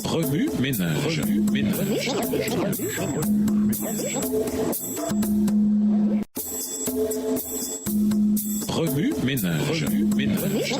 Remue ménage. Remue ménage.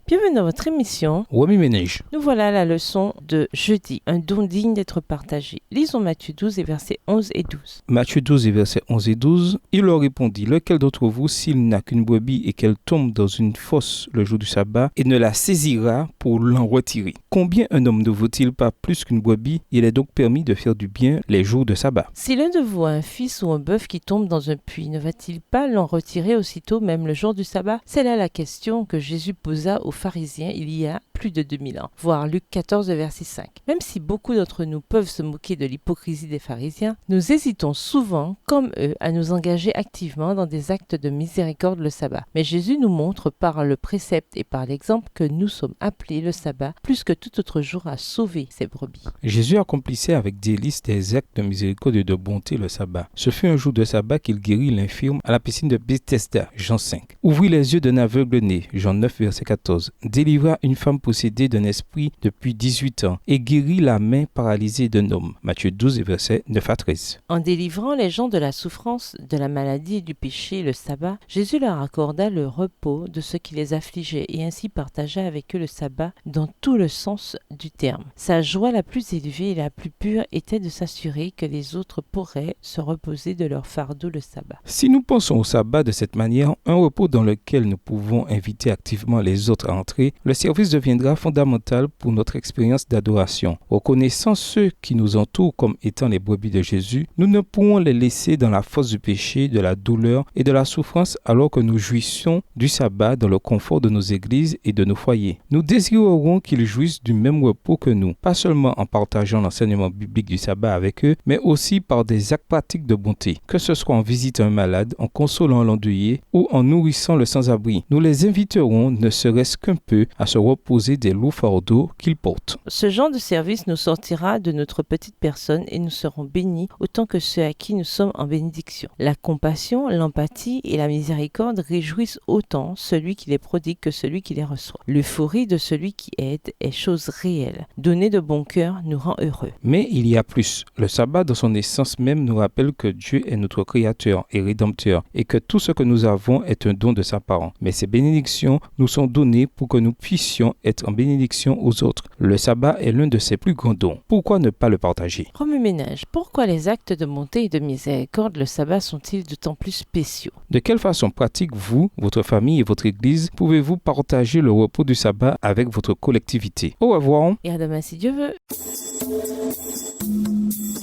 Bienvenue dans votre émission. Remue ménage. Nous voilà à la leçon de jeudi, un don digne d'être partagé. Lisons Matthieu 12 et versets 11 et 12. Matthieu 12 et versets 11 et 12. Il leur répondit, lequel d'entre vous, s'il n'a qu'une brebis et qu'elle tombe dans une fosse le jour du sabbat, et ne la saisira pour l'en retirer? Combien un homme ne vaut-il pas plus qu'une brebis? Il est donc permis de faire du bien les jours de sabbat. Si l'un de vous a un fils ou un bœuf qui tombe dans un puits, ne va-t-il pas l'en retirer aussitôt, même le jour du sabbat? C'est là la question que Jésus posa aux pharisiens il y a plus de 2000 ans. Voir Luc 14, verset 5. Même si beaucoup d'entre nous peuvent se moquer de l'hypocrisie des pharisiens, nous hésitons souvent, comme eux, à nous engager activement dans des actes de miséricorde le sabbat. Mais Jésus nous montre par le précepte et par l'exemple que nous sommes appelés le sabbat, plus que tout autre jour, à sauver ses brebis. Jésus accomplissait avec délice des actes de miséricorde et de bonté le sabbat. Ce fut un jour de sabbat qu'il guérit l'infirme à la piscine de Bethesda, Jean 5. Ouvrit les yeux d'un aveugle né, Jean 9, verset 14. Délivra une femme possédée d'un esprit depuis 18 ans et guérit la main paralysée d'un homme, Matthieu 12, verset 9 à 13. En délivrant les gens de la souffrance, de la maladie et du péché, le sabbat, Jésus leur accorda le repos de ce qui les affligeait et ainsi partagea avec eux le sabbat dans tout le sens du terme. Sa joie la plus élevée et la plus pure était de s'assurer que les autres pourraient se reposer de leur fardeau le sabbat. Si nous pensons au sabbat de cette manière, un repos dans lequel nous pouvons inviter activement les autres à entrer, le service deviendra fondamental pour notre expérience d'adoration. Reconnaissant ceux qui nous entourent comme étant les brebis de Jésus, nous ne pourrons les laisser dans la fosse du péché, de la douleur et de la souffrance alors que nous jouissions du sabbat dans le confort de nos églises et de nos foyers. Nous désirerons qu'ils jouissent du même repos que nous, pas seulement en partageant l'enseignement biblique du sabbat avec eux, mais aussi par des actes pratiques de bonté, que ce soit en visitant un malade, en consolant l'endeuillé ou en nourrissant le sans-abri. Nous les inviterons, ne serait-ce qu'un peu, à se reposer des lourds fardeaux qu'ils portent. Ce genre de service nous sortira de notre petite personne et nous serons bénis autant que ceux à qui nous sommes en bénédiction. La compassion, l'empathie et la miséricorde réjouissent autant celui qui les prodigue que celui qui les reçoit. L'euphorie de celui qui aide est chose réelle. Donner de bon cœur nous rend heureux. Mais il y a plus. Le sabbat, dans son essence même, nous rappelle que Dieu est notre Créateur et Rédempteur et que tout ce que nous avons est un don de sa part. Mais ces bénédictions nous sont données pour que nous puissions être en bénédiction aux autres. Le sabbat est l'un de ses plus grands dons. Pourquoi ne pas le partager? Remue ménage. Pourquoi les actes de bonté et de miséricorde le sabbat sont-ils d'autant plus spéciaux? De quelle façon pratique vous, votre famille et votre église pouvez-vous partager le repos du sabbat avec votre collectivité? Au revoir. Et à demain si Dieu veut.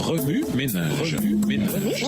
Remue ménage. Remue ménage.